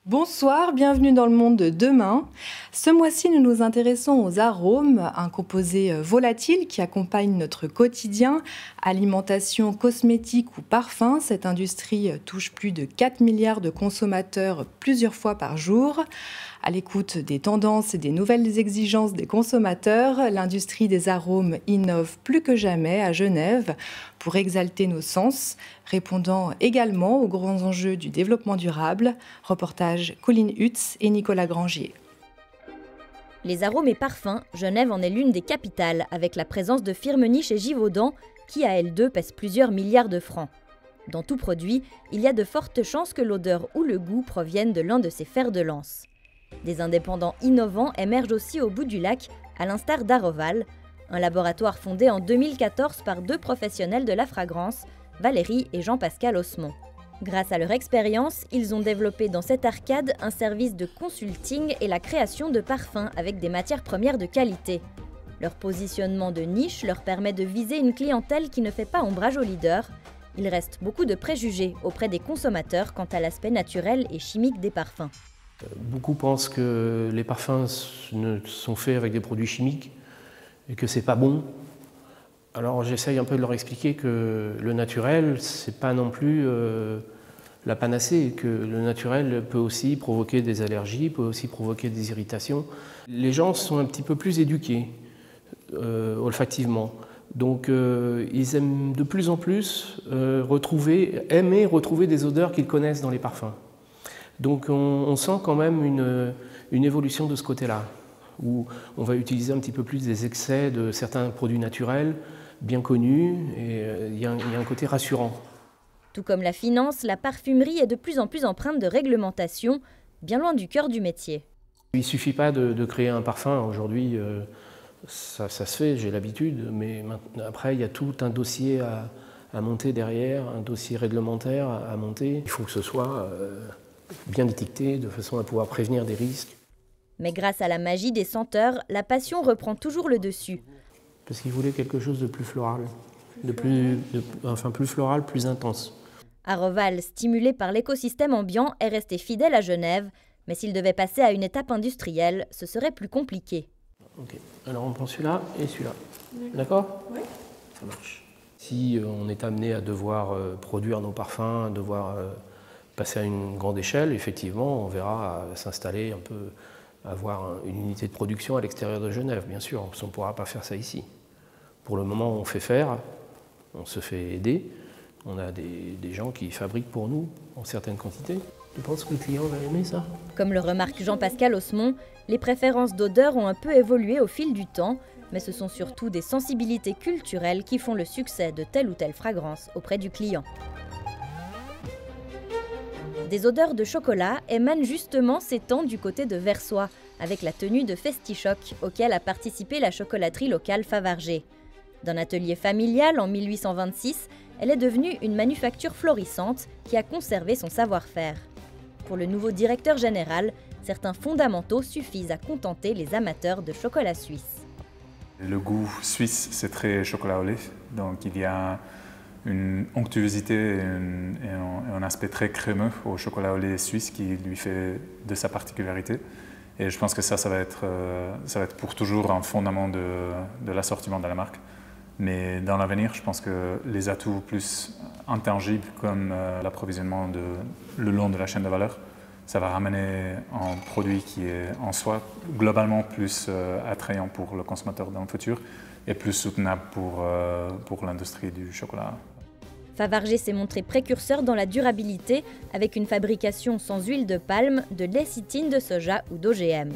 Bonsoir, bienvenue dans le monde de demain. Ce mois-ci, nous nous intéressons aux arômes, un composé volatile qui accompagne notre quotidien. Alimentation, cosmétique ou parfum, cette industrie touche plus de 4 milliards de consommateurs plusieurs fois par jour. À l'écoute des tendances et des nouvelles exigences des consommateurs, l'industrie des arômes innove plus que jamais à Genève pour exalter nos sens, répondant également aux grands enjeux du développement durable. Reportage Colline Hutz et Nicolas Grangier. Les arômes et parfums, Genève en est l'une des capitales, avec la présence de firmes niches et Givaudan, qui à elles deux pèsent plusieurs milliards de francs. Dans tout produit, il y a de fortes chances que l'odeur ou le goût proviennent de l'un de ces fers de lance. Des indépendants innovants émergent aussi au bout du lac, à l'instar d'Aroval, un laboratoire fondé en 2014 par deux professionnels de la fragrance, Valérie et Jean-Pascal Osmond. Grâce à leur expérience, ils ont développé dans cette arcade un service de consulting et la création de parfums avec des matières premières de qualité. Leur positionnement de niche leur permet de viser une clientèle qui ne fait pas ombrage aux leaders. Il reste beaucoup de préjugés auprès des consommateurs quant à l'aspect naturel et chimique des parfums. Beaucoup pensent que les parfums sont faits avec des produits chimiques et que c'est pas bon. Alors j'essaye un peu de leur expliquer que le naturel, c'est pas non plus la panacée, que le naturel peut aussi provoquer des allergies, peut aussi provoquer des irritations. Les gens sont un petit peu plus éduqués olfactivement. Donc ils aiment de plus en plus aimer retrouver des odeurs qu'ils connaissent dans les parfums. Donc on sent quand même une évolution de ce côté-là, où on va utiliser un petit peu plus des excès de certains produits naturels, bien connus, et il y a un côté rassurant. Tout comme la finance, la parfumerie est de plus en plus empreinte de réglementation, bien loin du cœur du métier. Il ne suffit pas de créer un parfum. Aujourd'hui, ça se fait, j'ai l'habitude, mais après, il y a tout un dossier à monter derrière, un dossier réglementaire à monter. Il faut que ce soit bien étiqueté, de façon à pouvoir prévenir des risques. Mais grâce à la magie des senteurs, la passion reprend toujours le dessus. Parce qu'ils voulaient quelque chose de plus floral, plus floral, plus intense. Aroval, stimulé par l'écosystème ambiant, est resté fidèle à Genève, mais s'il devait passer à une étape industrielle, ce serait plus compliqué. Ok, alors on prend celui-là et celui-là. D'accord ? Oui. Ça marche. Si on est amené à devoir produire nos parfums, à devoir passer à une grande échelle, effectivement, on verra s'installer un peu, avoir une unité de production à l'extérieur de Genève, bien sûr, on ne pourra pas faire ça ici. Pour le moment, on fait faire, on se fait aider, on a des gens qui fabriquent pour nous en certaines quantités. Tu penses que le client va aimer ça ? Comme le remarque Jean-Pascal Osmond, les préférences d'odeur ont un peu évolué au fil du temps, mais ce sont surtout des sensibilités culturelles qui font le succès de telle ou telle fragrance auprès du client. Des odeurs de chocolat émanent justement ces temps du côté de Versoix, avec la tenue de Festichoc, auquel a participé la chocolaterie locale Favarger. D'un atelier familial en 1826, elle est devenue une manufacture florissante qui a conservé son savoir-faire. Pour le nouveau directeur général, certains fondamentaux suffisent à contenter les amateurs de chocolat suisse. Le goût suisse, c'est très chocolat au lait, donc il y a une onctuosité et un aspect très crémeux au chocolat au lait suisse qui lui fait de sa particularité. Et je pense que ça va être pour toujours un fondament de l'assortiment de la marque. Mais dans l'avenir, je pense que les atouts plus intangibles comme l'approvisionnement le long de la chaîne de valeur, ça va ramener un produit qui est en soi globalement plus attrayant pour le consommateur dans le futur et plus soutenable pour l'industrie du chocolat. Favarger s'est montré précurseur dans la durabilité avec une fabrication sans huile de palme, de lécithine de soja ou d'OGM.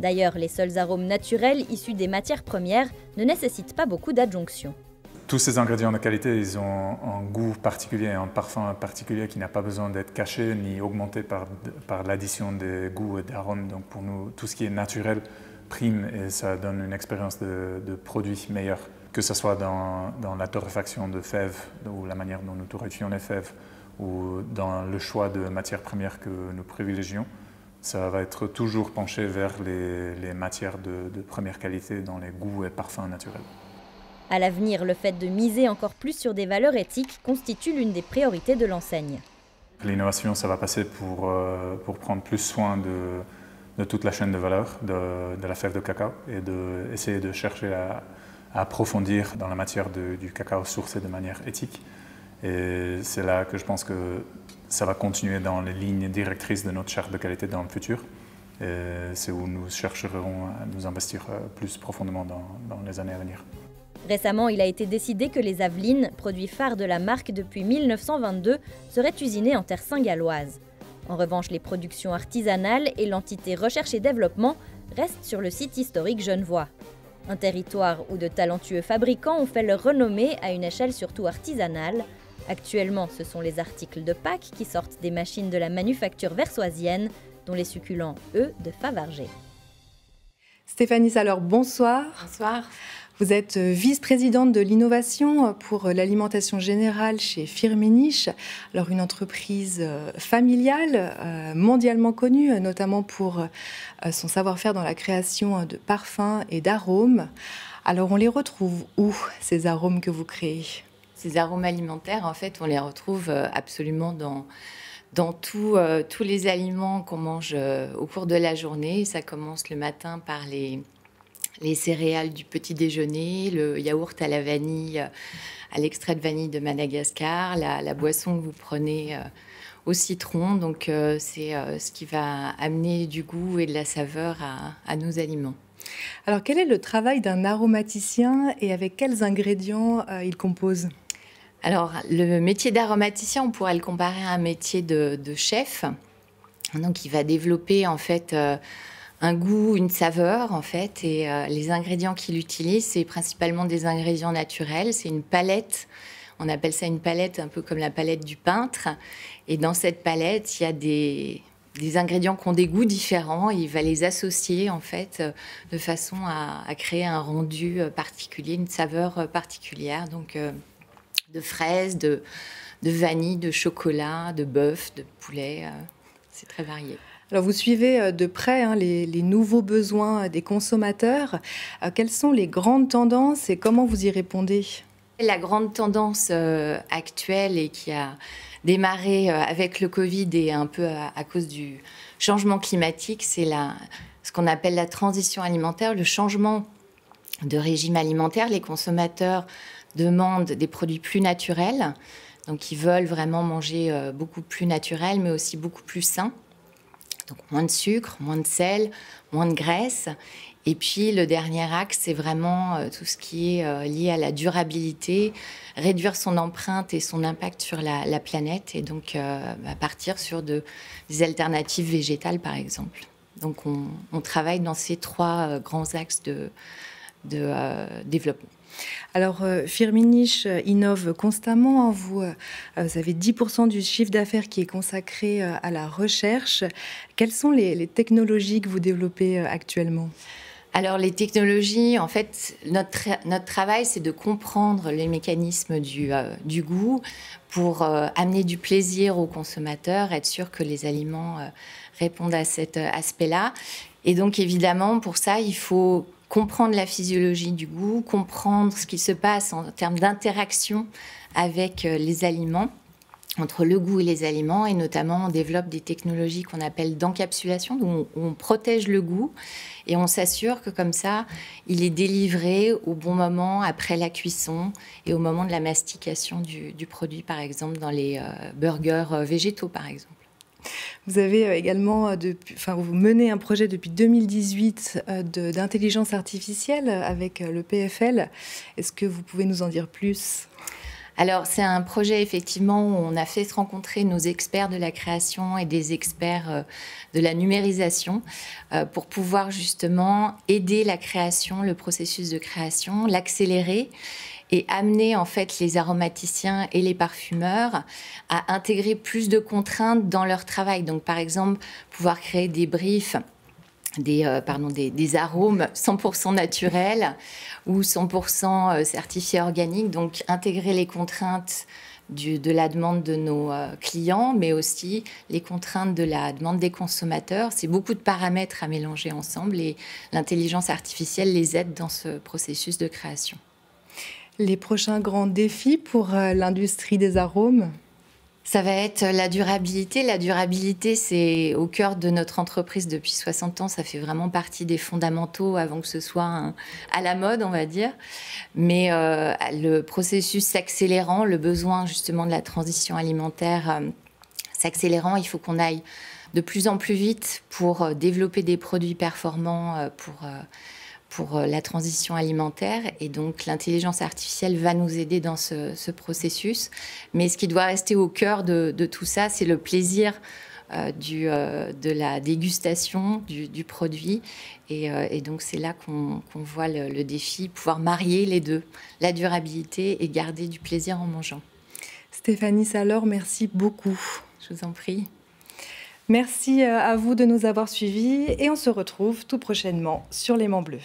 D'ailleurs, les seuls arômes naturels issus des matières premières ne nécessitent pas beaucoup d'adjonctions. Tous ces ingrédients de qualité, ils ont un goût particulier, un parfum particulier qui n'a pas besoin d'être caché ni augmenté par l'addition des goûts et d'arômes. Donc pour nous, tout ce qui est naturel prime et ça donne une expérience de produit meilleure. Que ce soit dans la torréfaction de fèves ou la manière dont nous torréfions les fèves ou dans le choix de matières premières que nous privilégions, ça va être toujours penché vers les matières de première qualité dans les goûts et parfums naturels. À l'avenir, le fait de miser encore plus sur des valeurs éthiques constitue l'une des priorités de l'enseigne. L'innovation, ça va passer pour prendre plus soin de toute la chaîne de valeur de la fève de cacao et d'essayer de chercher à approfondir dans la matière du cacao sourcé de manière éthique. Et c'est là que je pense que ça va continuer dans les lignes directrices de notre charte de qualité dans le futur. Et c'est où nous chercherons à nous investir plus profondément dans les années à venir. Récemment, il a été décidé que les Avelines, produit phare de la marque depuis 1922, seraient usinées en terre saint-galloise. En revanche, les productions artisanales et l'entité recherche et développement restent sur le site historique genevois. Un territoire où de talentueux fabricants ont fait leur renommée à une échelle surtout artisanale. Actuellement, ce sont les articles de Pâques qui sortent des machines de la manufacture versoisienne, dont les succulents, eux, de Favarger. Stéphanie Saleur, bonsoir. Bonsoir. Vous êtes vice-présidente de l'innovation pour l'alimentation générale chez Firmenich. Alors une entreprise familiale, mondialement connue, notamment pour son savoir-faire dans la création de parfums et d'arômes. Alors on les retrouve où, ces arômes que vous créez ? Ces arômes alimentaires, en fait, on les retrouve absolument dans tous les aliments qu'on mange au cours de la journée. Ça commence le matin par les céréales du petit déjeuner, le yaourt à la vanille, à l'extrait de vanille de Madagascar, la boisson que vous prenez au citron. Donc c'est ce qui va amener du goût et de la saveur à nos aliments. Alors quel est le travail d'un aromaticien et avec quels ingrédients il compose ? Alors le métier d'aromaticien, on pourrait le comparer à un métier de chef. Donc il va développer en fait un goût, une saveur en fait, et les ingrédients qu'il utilise, c'est principalement des ingrédients naturels. C'est une palette, on appelle ça une palette un peu comme la palette du peintre. Et dans cette palette, il y a des ingrédients qui ont des goûts différents. Et il va les associer en fait de façon à créer un rendu particulier, une saveur particulière. Donc de fraises, de vanille, de chocolat, de bœuf, de poulet, c'est très varié. Alors vous suivez de près les nouveaux besoins des consommateurs. Quelles sont les grandes tendances et comment vous y répondez ? La grande tendance actuelle et qui a démarré avec le Covid et un peu à cause du changement climatique, c'est ce qu'on appelle la transition alimentaire, le changement de régime alimentaire. Les consommateurs demandent des produits plus naturels, donc ils veulent vraiment manger beaucoup plus naturel, mais aussi beaucoup plus sain. Donc moins de sucre, moins de sel, moins de graisse. Et puis le dernier axe, c'est vraiment tout ce qui est lié à la durabilité, réduire son empreinte et son impact sur la planète, et donc partir sur des alternatives végétales par exemple. Donc on travaille dans ces trois grands axes de développement. Alors, Firmenich innove constamment. Vous avez 10% du chiffre d'affaires qui est consacré à la recherche. Quelles sont les technologies que vous développez actuellement ? Alors, les technologies, en fait, notre travail, c'est de comprendre les mécanismes du goût pour amener du plaisir aux consommateurs, être sûr que les aliments répondent à cet aspect-là. Et donc, évidemment, pour ça, il faut comprendre la physiologie du goût, comprendre ce qui se passe en termes d'interaction avec les aliments, entre le goût et les aliments, et notamment on développe des technologies qu'on appelle d'encapsulation, où on protège le goût et on s'assure que comme ça, il est délivré au bon moment après la cuisson et au moment de la mastication du produit, par exemple dans les burgers végétaux, par exemple. Vous avez également, vous menez un projet depuis 2018 d'intelligence artificielle avec le PFL. Est-ce que vous pouvez nous en dire plus ? Alors, c'est un projet, effectivement, où on a fait se rencontrer nos experts de la création et des experts de la numérisation pour pouvoir justement aider la création, le processus de création, l'accélérer et amener en fait les aromaticiens et les parfumeurs à intégrer plus de contraintes dans leur travail. Donc, par exemple, pouvoir créer des briefs, des arômes 100% naturels ou 100% certifiés organiques. Donc, intégrer les contraintes de la demande de nos clients, mais aussi les contraintes de la demande des consommateurs. C'est beaucoup de paramètres à mélanger ensemble et l'intelligence artificielle les aide dans ce processus de création. Les prochains grands défis pour l'industrie des arômes ? Ça va être la durabilité. La durabilité, c'est au cœur de notre entreprise depuis 60 ans. Ça fait vraiment partie des fondamentaux avant que ce soit à la mode, on va dire. Mais le processus s'accélérant, le besoin justement de la transition alimentaire s'accélérant, il faut qu'on aille de plus en plus vite pour développer des produits performants pour la transition alimentaire. Et donc, l'intelligence artificielle va nous aider dans ce processus. Mais ce qui doit rester au cœur de tout ça, c'est le plaisir de la dégustation du produit. Et donc, c'est là qu'on voit le défi, pouvoir marier les deux, la durabilité et garder du plaisir en mangeant. Stéphanie Salor, merci beaucoup. Je vous en prie. Merci à vous de nous avoir suivis et on se retrouve tout prochainement sur L'Aimant Bleu.